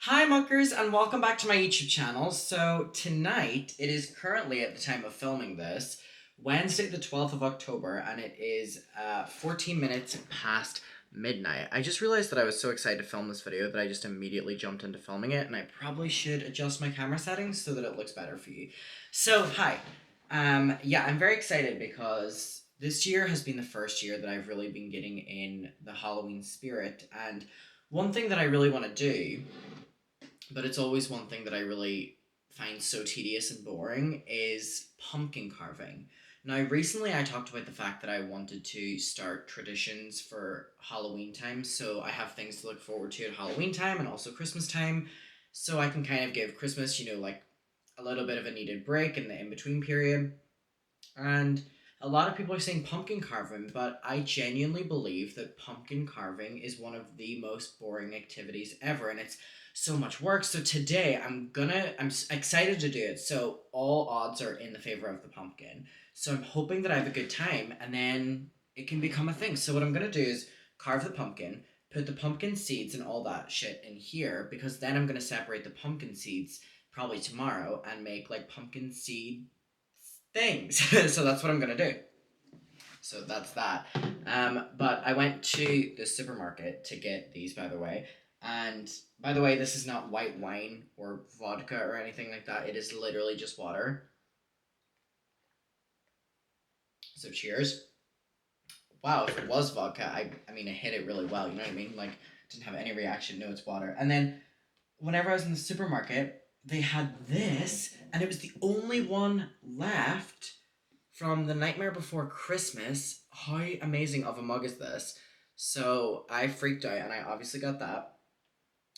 Hi muckers and welcome back to my YouTube channel. So tonight, it is currently at the time of filming this, Wednesday the 12th of October, and it is 14 minutes past midnight. I just realized that I was so excited to film this video that I just immediately jumped into filming it, and I probably should adjust my camera settings so that it looks better for you. So, hi. Yeah, I'm very excited because this year has been the first year that I've really been getting in the Halloween spirit, and one thing that I really want to do, but it's always one thing that I really find so tedious and boring, is pumpkin carving. Now, recently I talked about the fact that I wanted to start traditions for Halloween time, so I have things to look forward to at Halloween time and also Christmas time, so I can kind of give Christmas, like a little bit of a needed break in the in between period. And a lot of people are saying pumpkin carving, but I genuinely believe that pumpkin carving is one of the most boring activities ever, and it's so much work. So today I'm excited to do it. So all odds are in the favor of the pumpkin. So I'm hoping that I have a good time, and then it can become a thing. So what I'm gonna do is carve the pumpkin, put the pumpkin seeds and all that shit in here, because then I'm gonna separate the pumpkin seeds probably tomorrow and make like pumpkin seed things. So that's what I'm gonna do. So that's that. But I went to the supermarket to get these, by the way. And by the way, this is not white wine or vodka or anything like that. It is literally just water. So cheers. Wow, if it was vodka, I mean, I hit it really well. You know what I mean? Like, didn't have any reaction. No, it's water. And then whenever I was in the supermarket, they had this, and it was the only one left from The Nightmare Before Christmas. How amazing of a mug is this? So I freaked out and I obviously got that.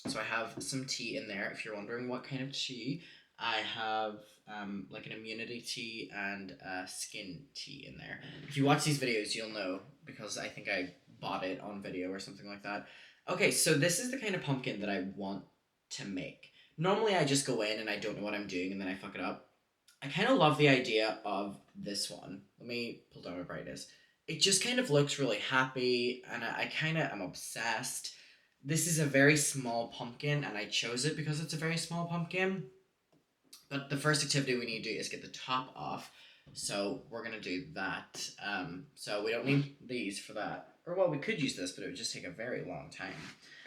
So I have some tea in there. If you're wondering what kind of tea, I have like an immunity tea and a skin tea in there. If you watch these videos, you'll know because I think I bought it on video or something like that. Okay, so this is the kind of pumpkin that I want to make. Normally I just go in and I don't know what I'm doing and then I fuck it up. I kind of love the idea of this one. Let me pull down my brightness. It just kind of looks really happy, and I kind of am obsessed. This is a very small pumpkin, and I chose it because it's a very small pumpkin. But the first activity we need to do is get the top off. So we're gonna do that. So we don't need these for that. Or well, we could use this, but it would just take a very long time.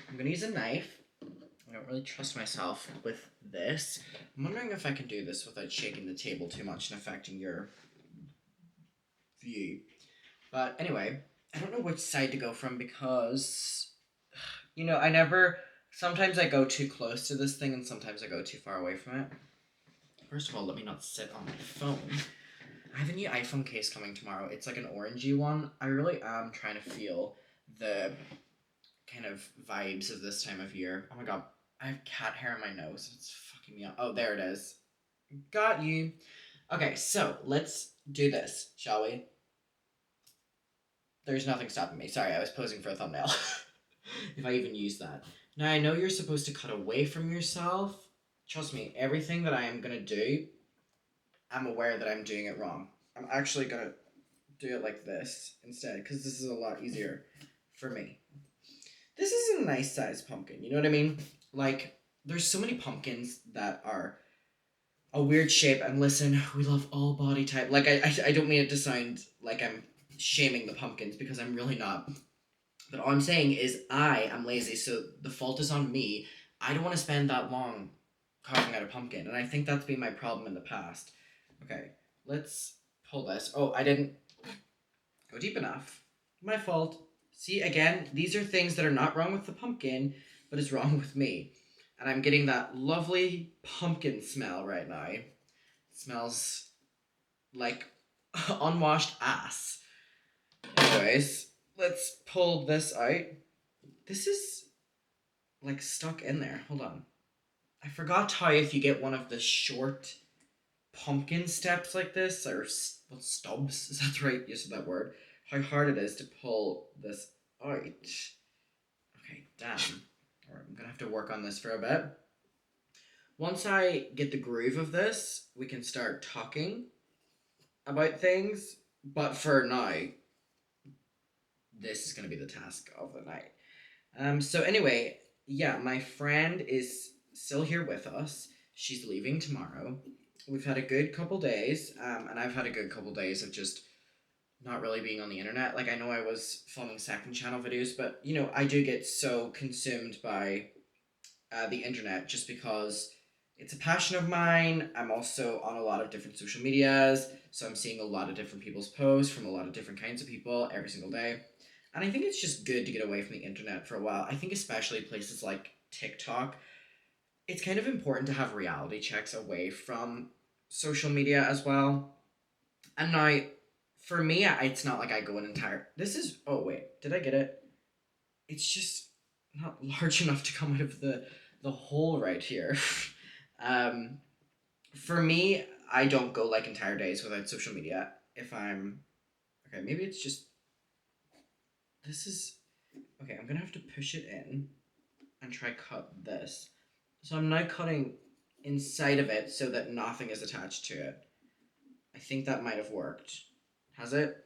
I'm gonna use a knife. I don't really trust myself with this. I'm wondering if I can do this without shaking the table too much and affecting your view. But anyway, I don't know which side to go from because, I never. Sometimes I go too close to this thing and sometimes I go too far away from it. First of all, let me not sit on my phone. I have a new iPhone case coming tomorrow. It's like an orangey one. I really am trying to feel the kind of vibes of this time of year. Oh my god, I have cat hair in my nose. It's fucking me up. Oh, there it is. Got you. Okay, so let's do this, shall we? There's nothing stopping me. Sorry, I was posing for a thumbnail. If I even use that. Now, I know you're supposed to cut away from yourself. Trust me, everything that I am going to do, I'm aware that I'm doing it wrong. I'm actually going to do it like this instead, because this is a lot easier for me. This is a nice sized pumpkin, you know what I mean? Like, there's so many pumpkins that are a weird shape, and listen, we love all body type. Like, I don't mean it to sound like I'm shaming the pumpkins, because I'm really not. But all I'm saying is I am lazy, so the fault is on me. I don't want to spend that long carving out a pumpkin, and I think that's been my problem in the past. Okay, let's pull this. Oh, I didn't go deep enough. My fault. See, again, these are things that are not wrong with the pumpkin, but is wrong with me. And I'm getting that lovely pumpkin smell right now. It smells like unwashed ass. Anyways, let's pull this out. This is like stuck in there. Hold on. I forgot how if you get one of the short pumpkin steps like this, or what, stubs, is that the right use of that word? How hard it is to pull this out. Okay, damn. Alright, I'm gonna have to work on this for a bit. Once I get the groove of this, we can start talking about things. But for now, this is gonna be the task of the night. So anyway, yeah, my friend is still here with us. She's leaving tomorrow. We've had a good couple days, and I've had a good couple days of just not really being on the internet. Like, I know I was filming second channel videos, but I do get so consumed by the internet just because it's a passion of mine. I'm also on a lot of different social medias, so I'm seeing a lot of different people's posts from a lot of different kinds of people every single day. And I think it's just good to get away from the internet for a while. I think especially places like TikTok, it's kind of important to have reality checks away from social media as well. And now, for me, it's not like I go an entire. This is. Oh, wait. Did I get it? It's just not large enough to come out of the hole right here. um, for me, I don't go like entire days without social media. If I'm. Okay, maybe it's just. This is. Okay, I'm gonna have to push it in and try cut this. So I'm now cutting inside of it so that nothing is attached to it. I think that might have worked. Has it?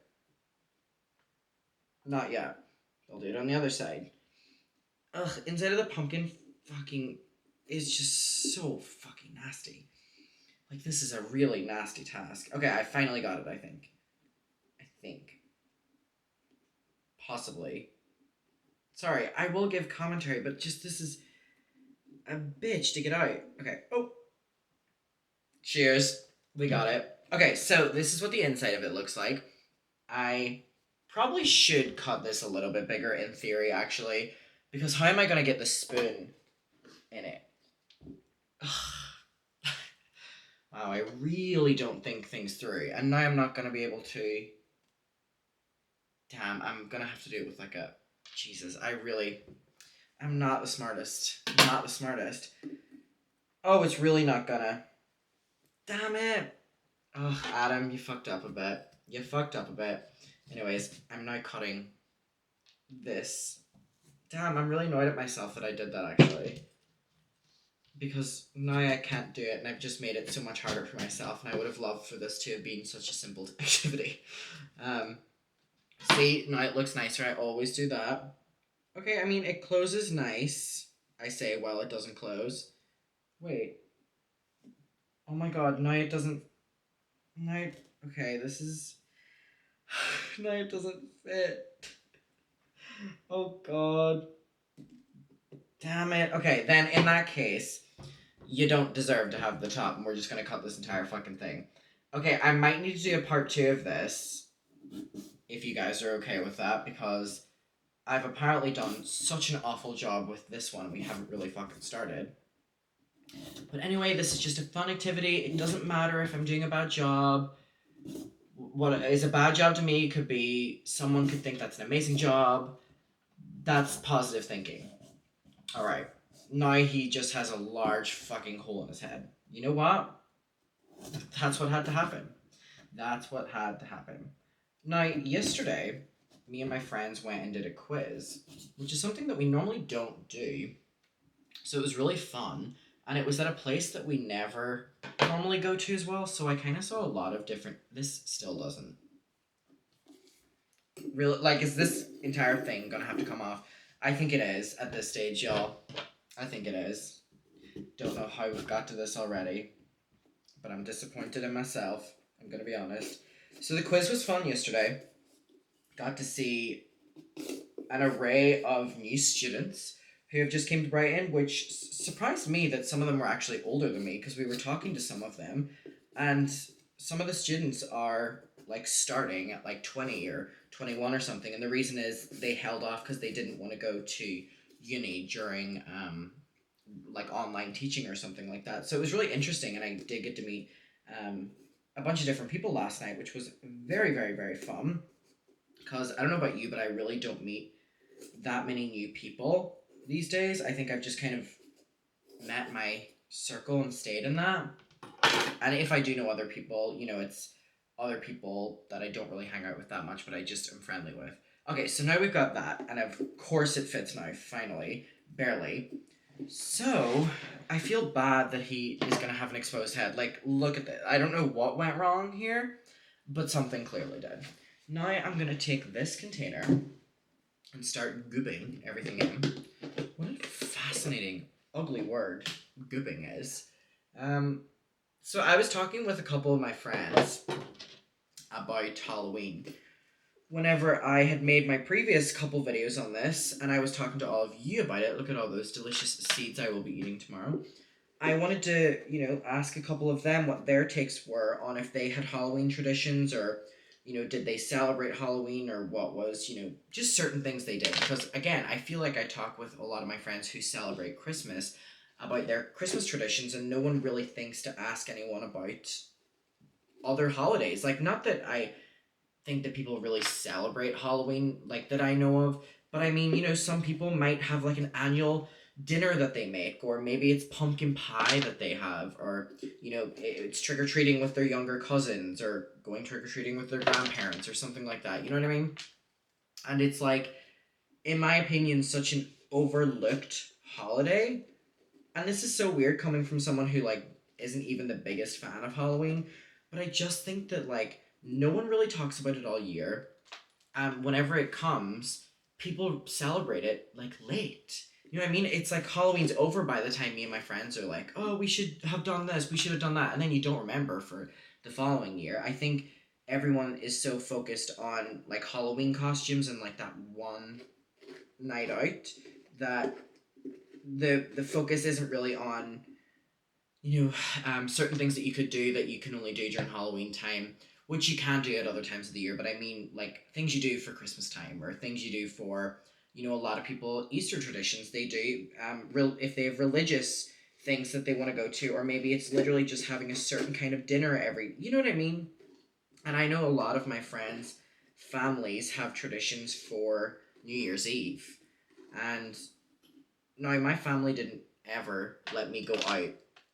Not yet. I'll do it on the other side. Ugh, inside of the pumpkin fucking is just so fucking nasty. Like, this is a really nasty task. Okay, I finally got it, I think. I think. Possibly. Sorry, I will give commentary, but just this is a bitch to get out. Okay. Oh. Cheers. We got it. Okay, so this is what the inside of it looks like. I probably should cut this a little bit bigger in theory, actually, because how am I going to get the spoon in it? Wow, I really don't think things through, and now I'm not going to be able to. Damn, I'm going to have to do it with like a. Jesus, I'm not the smartest. Not the smartest. Oh, it's really not gonna. Damn it. Oh, Adam, you fucked up a bit. You fucked up a bit. Anyways, I'm now cutting this. Damn, I'm really annoyed at myself that I did that, actually. Because now I can't do it, and I've just made it so much harder for myself, and I would have loved for this to have been such a simple activity. See, now it looks nicer. I always do that. Okay, I mean, it closes nice. I say, well, it doesn't close. Wait. Oh my god, now it doesn't. Now, okay, this is. Now it doesn't fit. Oh god. Damn it. Okay, then in that case, you don't deserve to have the top, and we're just gonna cut this entire fucking thing. Okay, I might need to do a part 2 of this, if you guys are okay with that, because I've apparently done such an awful job with this one, we haven't really fucking started. But anyway, this is just a fun activity. It doesn't matter if I'm doing a bad job. What is a bad job to me could be someone could think that's an amazing job. That's positive thinking. Alright. Now he just has a large fucking hole in his head. You know what? That's what had to happen. That's what had to happen. Now, yesterday, me and my friends went and did a quiz, which is something that we normally don't do. So it was really fun, and it was at a place that we never normally go to as well, so I kind of saw a lot of different. This still doesn't really, like, is this entire thing gonna have to come off? I think it is at this stage, y'all. I think it is. Don't know how we've got to this already, but I'm disappointed in myself, I'm gonna be honest. So the quiz was fun yesterday. Got to see an array of new students who have just came to Brighton, which surprised me that some of them were actually older than me, because we were talking to some of them, and some of the students are like starting at like 20 or 21 or something, and the reason is they held off because they didn't want to go to uni during like online teaching or something like that. So it was really interesting, and I did get to meet a bunch of different people last night, which was very, very, very fun. Because I don't know about you, but I really don't meet that many new people these days. I think I've just kind of met my circle and stayed in that. And if I do know other people, it's other people that I don't really hang out with that much, but I just am friendly with. Okay, so now we've got that, and of course it fits now, finally. Barely. So, I feel bad that he is going to have an exposed head. Like, look at that. I don't know what went wrong here, but something clearly did. Now I'm going to take this container and start gooping everything in. What a fascinating, ugly word. gooping is. Um, so I was talking with a couple of my friends about Halloween whenever I had made my previous couple videos on this, and I was talking to all of you about it. Look at all those delicious seeds I will be eating tomorrow. I wanted to, ask a couple of them what their takes were on if they had Halloween traditions or, did they celebrate Halloween or what was, just certain things they did. Because again, I feel like I talk with a lot of my friends who celebrate Christmas about their Christmas traditions, and no one really thinks to ask anyone about other holidays. Like, not that I think that people really celebrate Halloween, like that I know of. But I mean, some people might have like an annual dinner that they make, or maybe it's pumpkin pie that they have, or it's trick or treating with their younger cousins, or going trick or treating with their grandparents, or something like that. You know what I mean? And it's like, in my opinion, such an overlooked holiday. And this is so weird coming from someone who like isn't even the biggest fan of Halloween, but I just think that like no one really talks about it all year. Whenever it comes, people celebrate it like late. You know what I mean? It's like Halloween's over by the time me and my friends are like, "Oh, we should have done this. We should have done that," and then you don't remember for the following year. I think everyone is so focused on like Halloween costumes and like that one night out that the focus isn't really on certain things that you could do that you can only do during Halloween time, which you can do at other times of the year. But I mean, like things you do for Christmas time or things you do for, a lot of people Easter traditions they do. If they have religious things that they want to go to, or maybe it's literally just having a certain kind of dinner every. You know what I mean? And I know a lot of my friends' families have traditions for New Year's Eve, and now, my family didn't ever let me go out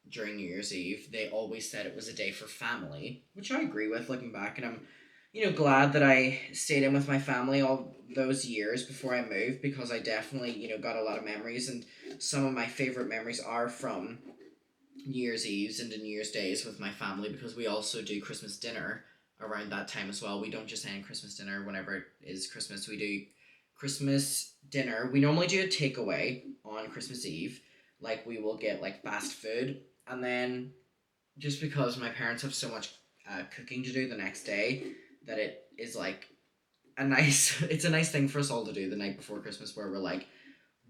during New Year's Eve. They always said it was a day for family, which I agree with looking back. And I'm, glad that I stayed in with my family all those years before I moved because I definitely, got a lot of memories. And some of my favorite memories are from New Year's Eves and New Year's Days with my family because we also do Christmas dinner around that time as well. We don't just end Christmas dinner whenever it is Christmas. We do Christmas dinner. We normally do a takeaway on Christmas Eve. Like we will get like fast food, and then just because my parents have so much cooking to do the next day, that it is like a nice. It's a nice thing for us all to do the night before Christmas, where we're like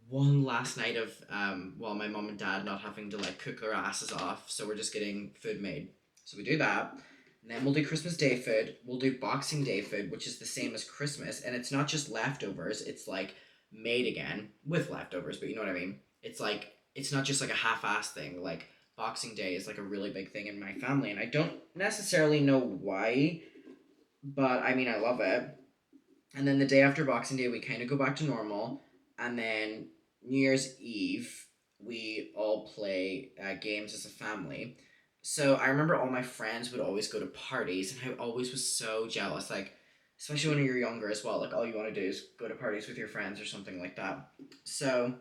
one last night of my mom and dad not having to like cook their asses off, so we're just getting food made. So we do that. And then we'll do Christmas Day food. We'll do Boxing Day food, which is the same as Christmas, and it's not just leftovers. It's like made again with leftovers, but you know what I mean. It's like it's not just like a half-ass thing. Like Boxing Day is like a really big thing in my family, and I don't necessarily know why, but I mean I love it. And then the day after Boxing Day, we kind of go back to normal. And then New Year's Eve, we all play games as a family. So I remember all my friends would always go to parties, and I always was so jealous. Like, especially when you're younger as well. Like, all you want to do is go to parties with your friends or something like that. So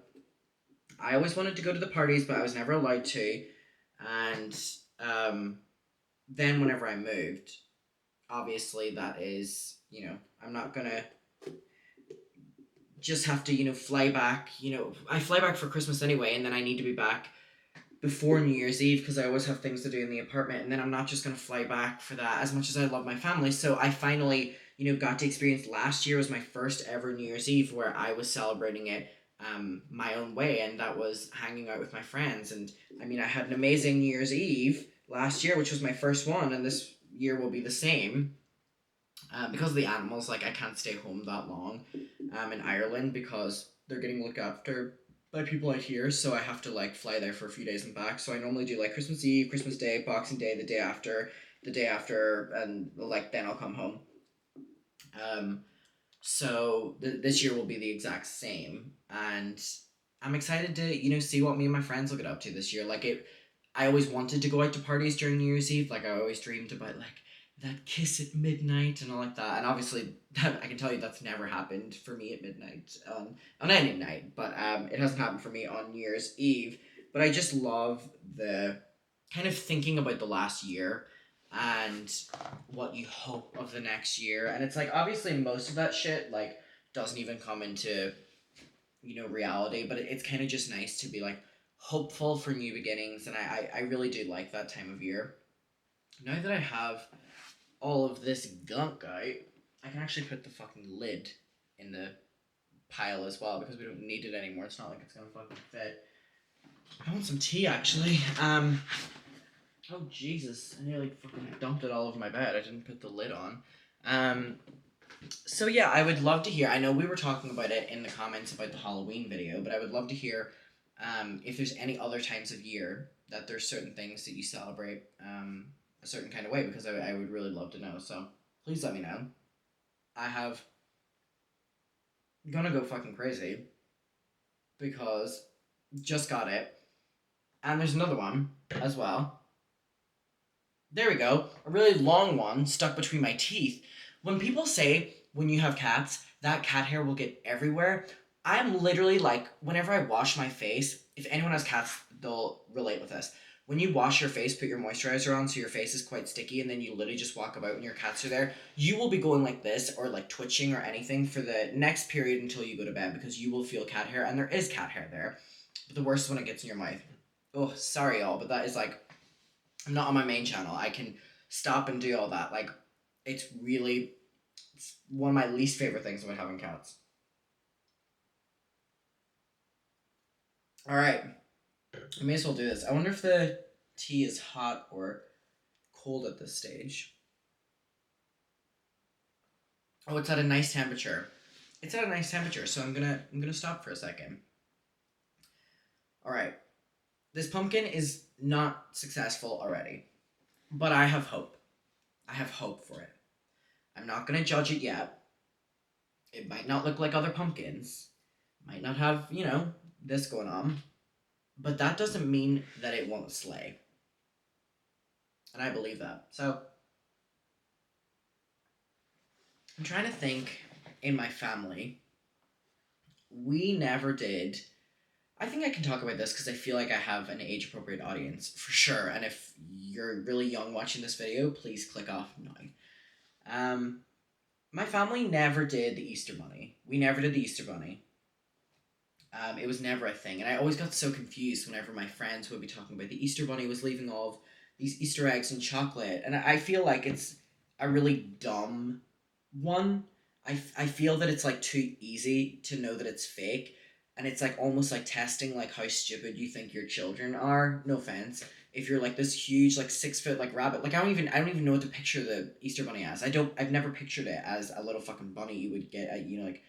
I always wanted to go to the parties, but I was never allowed to. And um, then whenever I moved, obviously that is, I'm not gonna just have to, fly back. I fly back for Christmas anyway, and then I need to be back before New Year's Eve because I always have things to do in the apartment, and then I'm not just gonna fly back for that as much as I love my family. So I finally, got to experience last year was my first ever New Year's Eve where I was celebrating it my own way, and that was hanging out with my friends. And I mean, I had an amazing New Year's Eve last year, which was my first one, and this year will be the same. Because of the animals, like I can't stay home that long in Ireland because they're getting looked after by people out here, so I have to like fly there for a few days and back. So I normally do like Christmas Eve, Christmas Day, Boxing Day, the day after, and like then I'll come home. Um, so this year will be the exact same, and I'm excited to see what me and my friends will get up to this year. Like it, I always wanted to go out to parties during New Year's Eve. Like I always dreamed about like that kiss at midnight and all like that. And obviously, that I can tell you that's never happened for me at midnight on any night. But it hasn't happened for me on New Year's Eve. But I just love the kind of thinking about the last year and what you hope of the next year. And it's like obviously most of that shit doesn't even come into reality, but it's kind of just nice to be like, hopeful for new beginnings, and I really do like that time of year. Now that I have all of this gunk out, I can actually put the fucking lid in the pile as well because we don't need it anymore. It's not like it's gonna fucking fit. I want some tea actually. Oh Jesus! I nearly fucking dumped it all over my bed. I didn't put the lid on. Um. So yeah, I would love to hear. I know we were talking about it in the comments about the Halloween video, but I would love to hear if there's any other times of year that there's certain things that you celebrate a certain kind of way because I would really love to know. So please let me know. I have gonna go fucking crazy because just got it, and there's another one as well. There we go. A really long one stuck between my teeth. When people say when you have cats, that cat hair will get everywhere, I'm literally like, whenever I wash my face, if anyone has cats, they'll relate with this. When you wash your face, put your moisturizer on so your face is quite sticky, and then you literally just walk about when your cats are there, you will be going like this or like twitching or anything for the next period until you go to bed because you will feel cat hair, and there is cat hair there. But the worst is when it gets in your mouth. Oh, sorry, y'all, but that is like I'm not on my main channel. I can stop and do all that. Like, it's one of my least favorite things about having cats. All right, I may as well do this. I wonder if the tea is hot or cold at this stage. Oh, it's at a nice temperature. It's at a nice temperature, so I'm gonna stop for a second. All right, this pumpkin is not successful already, but I have hope. I have hope for it. I'm not gonna judge it yet. It might not look like other pumpkins. Might not have, this going on. But that doesn't mean that it won't slay. And I believe that. So I'm trying to think in my family. We never did. I think I can talk about this because I feel like I have an age appropriate audience for sure. And if you're really young watching this video, please click off now. Um, my family never did the Easter Bunny. We never did the Easter Bunny. It was never a thing, and I always got so confused whenever my friends would be talking about the Easter Bunny was leaving all of these Easter eggs and chocolate, and I feel like it's a really dumb one. I feel that it's like too easy to know that it's fake, and it's like almost like testing like how stupid you think your children are. No offense. If you're like this huge like 6 foot like rabbit, like I don't even know what to picture the Easter Bunny as. I've never pictured it as a little fucking bunny you would get at like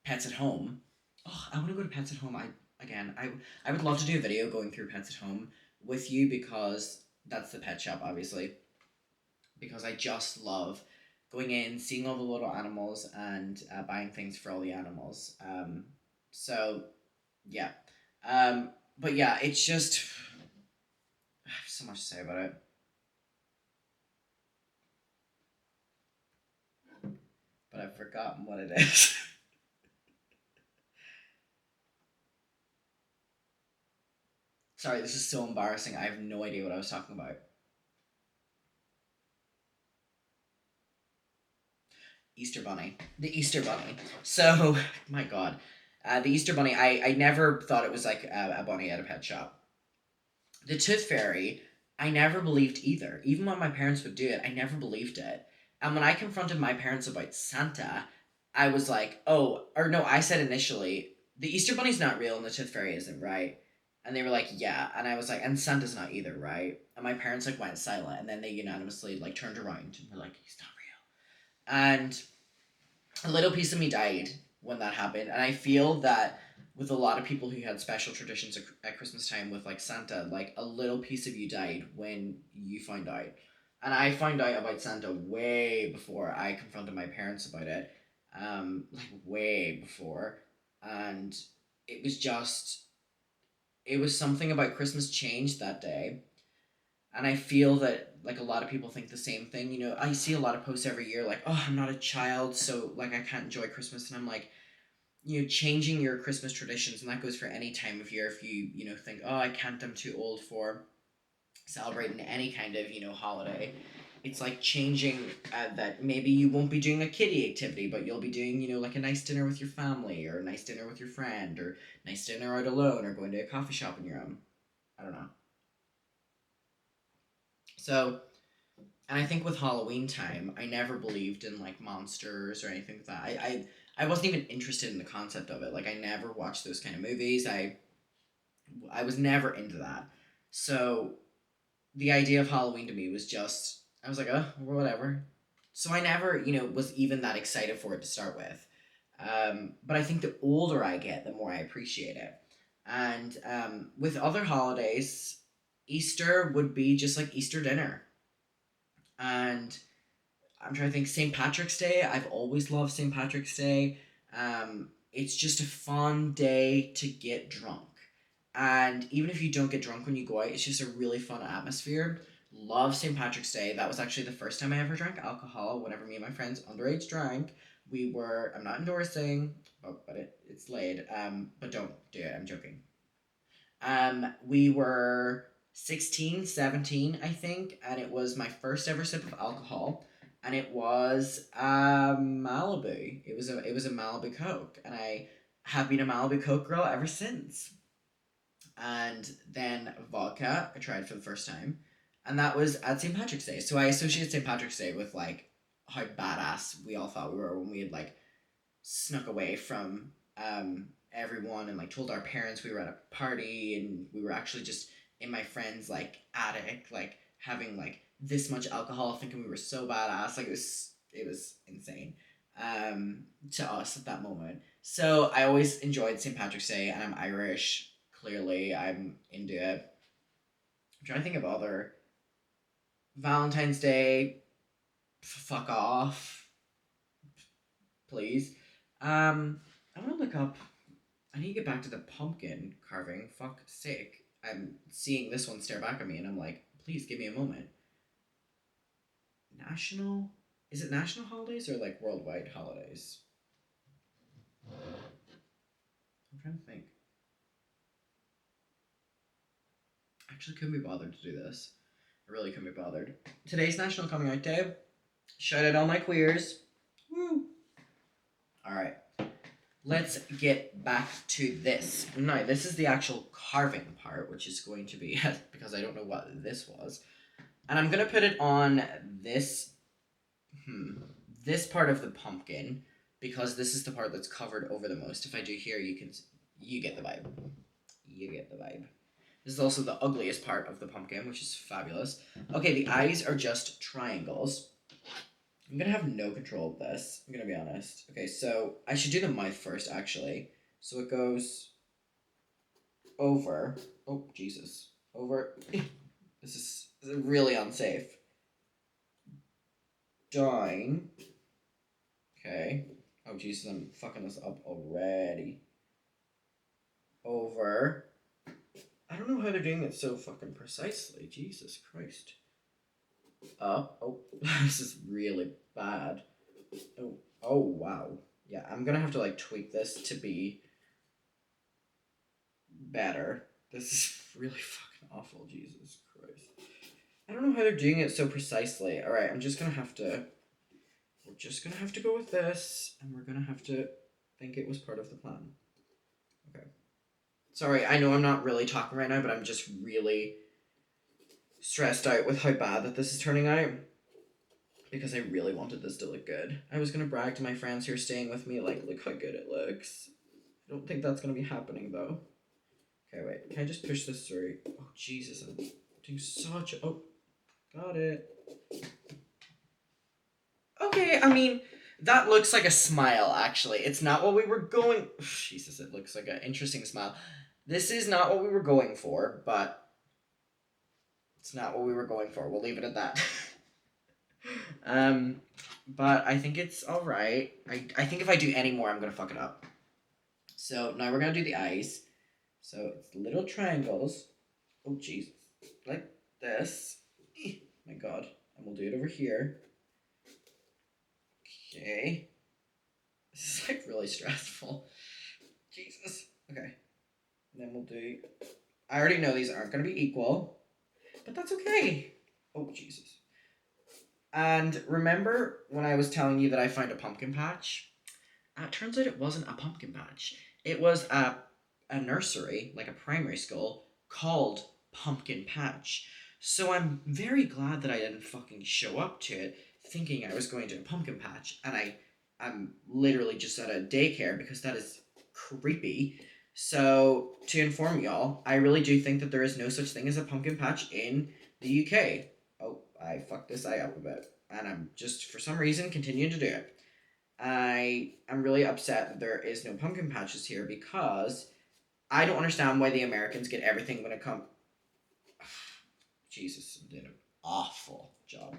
Pets at Home. Oh, I want to go to Pets at Home. I would love to do a video going through Pets at Home with you because that's the pet shop, obviously. Because I just love going in, seeing all the little animals, and buying things for all the animals. So yeah, but yeah, it's just I have so much to say about it. But I've forgotten what it is. Sorry, this is so embarrassing. I have no idea what I was talking about. Easter Bunny. The Easter Bunny. So, my God. The Easter Bunny, I never thought it was like a bunny at a pet shop. The Tooth Fairy, I never believed either. Even when my parents would do it, I never believed it. And when I confronted my parents about Santa, I was like, oh, or no, I said initially, the Easter Bunny's not real and the Tooth Fairy isn't, right? And they were like, yeah. And I was like, and Santa's not either, right? And my parents like went silent and then they unanimously like turned around and were like, he's not real. And a little piece of me died when that happened, and I feel that with a lot of people who had special traditions at Christmas time with like Santa, like a little piece of you died when you found out. And I found out about Santa way before I confronted my parents about it, like way before, and it was just it was something about Christmas changed that day, and I feel that like a lot of people think the same thing. I see a lot of posts every year like, "Oh, I'm not a child, so like I can't enjoy Christmas." And I'm like, changing your Christmas traditions, and that goes for any time of year if you think, "Oh, I can't, I'm too old for celebrating any kind of, holiday, it's like changing that maybe you won't be doing a kiddie activity, but you'll be doing, like a nice dinner with your family, or a nice dinner with your friend, or nice dinner out alone, or going to a coffee shop on your own. I don't know. So, and I think with Halloween time, I never believed in like monsters or anything like that. I wasn't even interested in the concept of it. Like I never watched those kind of movies. I was never into that. So the idea of Halloween to me was just I was like, oh, whatever. So I never, was even that excited for it to start with. But I think the older I get, the more I appreciate it. And with other holidays, Easter would be just like Easter dinner. And I'm trying to think, St. Patrick's Day. I've always loved St. Patrick's Day. It's just a fun day to get drunk. And even if you don't get drunk when you go out, it's just a really fun atmosphere. Love St. Patrick's Day. That was actually the first time I ever drank alcohol. Whenever me and my friends underage drank, I'm not endorsing, but it's laid. But don't do it. I'm joking. We were 16, 17, I think, and it was my first ever sip of alcohol, and it was Malibu. It was a Malibu Coke, and I have been a Malibu Coke girl ever since. And then vodka, I tried for the first time, and that was at St. Patrick's Day. So I associate St. Patrick's Day with like how badass we all thought we were when we had like snuck away from everyone and like told our parents we were at a party, and we were actually just in my friend's like attic, like having like this much alcohol, thinking we were so badass. Like it was insane to us at that moment. So I always enjoyed St. Patrick's Day, and I'm Irish. Clearly, I'm into it. I'm trying to think of other Valentine's Day. Fuck off, please. I want to look up. I need to get back to the pumpkin carving. Fuck's sake. I'm seeing this one stare back at me, and I'm like, please give me a moment. National? Is it national holidays or like worldwide holidays? I'm trying to think. I actually couldn't be bothered to do this. I really couldn't be bothered. Today's National Coming Out Day. Shout out all my queers. Woo! Alright. Let's get back to this. Now, this is the actual carving part, which is going to be, because I don't know what this was. And I'm going to put it on this, this part of the pumpkin, because this is the part that's covered over the most. If I do here, you get the vibe. You get the vibe. This is also the ugliest part of the pumpkin, which is fabulous. Okay, the eyes are just triangles. I'm gonna have no control of this. I'm gonna be honest. Okay, so I should do the mouth first, actually. So it goes over. Oh, Jesus. Over. This is really unsafe. Down. Okay. Oh, Jesus, I'm fucking this up already. Over. I don't know how they're doing it so fucking precisely. Jesus Christ. Up. Oh, this is really bad. Oh, wow. Yeah, I'm gonna have to like tweak this to be better. This is really fucking awful. Jesus Christ. I don't know how they're doing it so precisely. All right, I'm just gonna have to. We're just gonna have to go with this, and we're gonna have to think it was part of the plan. Okay. Sorry, I know I'm not really talking right now, but I'm just really stressed out with how bad that this is turning out, because I really wanted this to look good. I was gonna brag to my friends who are staying with me, like, look how good it looks. I don't think that's gonna be happening though. Okay, wait. Can I just push this through? Oh, Jesus. I'm doing such a... Oh, got it. Okay, I mean, that looks like a smile, actually. It's not what we were going... Jesus, it looks like an interesting smile. This is not what we were going for, but it's not what we were going for. We'll leave it at that. um, but I think it's alright. I think if I do any more, I'm going to fuck it up. So now we're going to do the eyes. So it's little triangles. Oh, Jesus. Like this. My God. And we'll do it over here. Okay. This is like really stressful. Jesus. Okay. And then we'll do... I already know these aren't going to be equal. but that's okay. Oh, Jesus. And remember when I was telling you that I found a pumpkin patch? It turns out it wasn't a pumpkin patch. It was a nursery, like a primary school, called Pumpkin Patch. So I'm very glad that I didn't fucking show up to it thinking I was going to a pumpkin patch, and I'm literally just at a daycare because that is creepy. So to inform y'all, I really do think that there is no such thing as a pumpkin patch in the UK. Oh, I fucked this eye up a bit, and I'm just for some reason continuing to do it. I am really upset that there is no pumpkin patches here because I don't understand why the Americans get everything when it comes. Jesus, I did an awful job.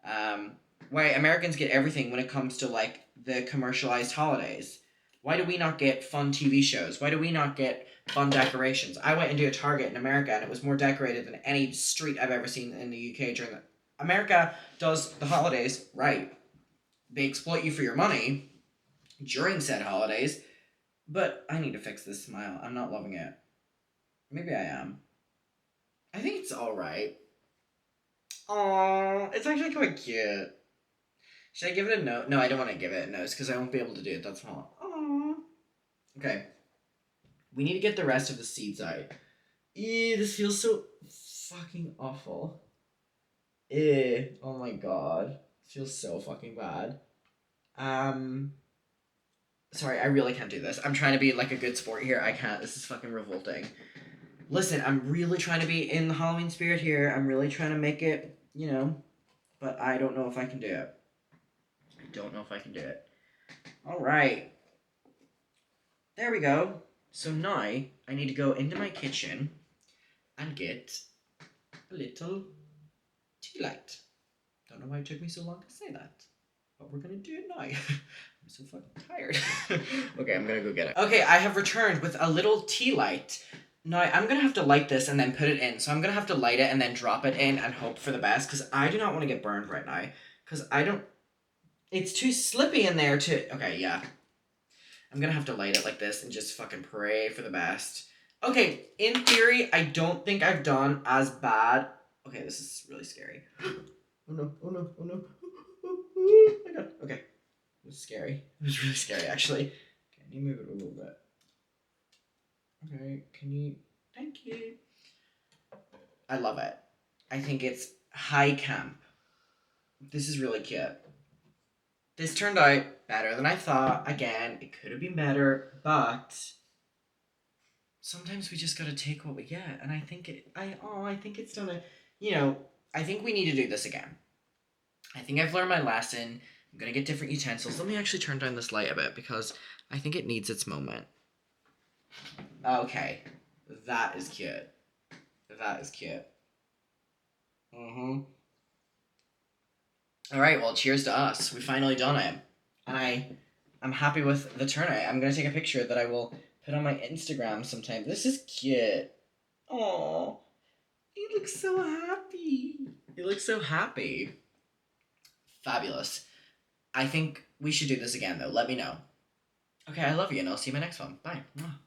Um, why Americans get everything when it comes to like the commercialized holidays. Why do we not get fun TV shows? Why do we not get fun decorations? I went into a Target in America and it was more decorated than any street I've ever seen in the UK during the. America does the holidays right. They exploit you for your money during said holidays, but I need to fix this smile. I'm not loving it. Maybe I am. I think it's alright. Aww, it's actually quite cute. Should I give it a note? No, I don't want to give it a nose because I won't be able to do it that small. Aww. Okay. We need to get the rest of the seeds out. Ew, this feels so fucking awful. Ew. Oh my god. It feels so fucking bad. Sorry, I really can't do this. I'm trying to be like a good sport here. I can't. This is fucking revolting. Listen, I'm really trying to be in the Halloween spirit here. I'm really trying to make it, but I don't know if I can do it. I don't know if I can do it. All right. There we go. So now I need to go into my kitchen and get a little tea light. Don't know why it took me so long to say that, but we're gonna do it now. I'm so fucking tired. Okay, I'm gonna go get it. Okay, I have returned with a little tea light. Now, I'm gonna have to light this and then put it in. So I'm gonna have to light it and then drop it in and hope for the best, because I do not want to get burned right now. Because I don't... It's too slippy in there to... Okay, yeah. I'm gonna have to light it like this and just fucking pray for the best. Okay, in theory, I don't think I've done as bad... Okay, this is really scary. Oh no, oh no, oh no. Oh my god. Okay. It was scary. It was really scary, actually. Can you move it a little bit? Okay, can you... Thank you. I love it. I think it's high camp. This is really cute. This turned out better than I thought. Again, it could have been better, but sometimes we just gotta take what we get. And I think I think it's done a... I think we need to do this again. I think I've learned my lesson. I'm gonna get different utensils. Let me actually turn down this light a bit because I think it needs its moment. Okay. That is cute. That is cute. Alright, well, cheers to us. We finally done it. And I'm happy with the turnout. I'm gonna take a picture that I will put on my Instagram sometime. This is cute. Oh, he looks so happy. He looks so happy. Fabulous. I think we should do this again, though. Let me know. Okay, I love you, and I'll see you in my next one. Bye. Mwah.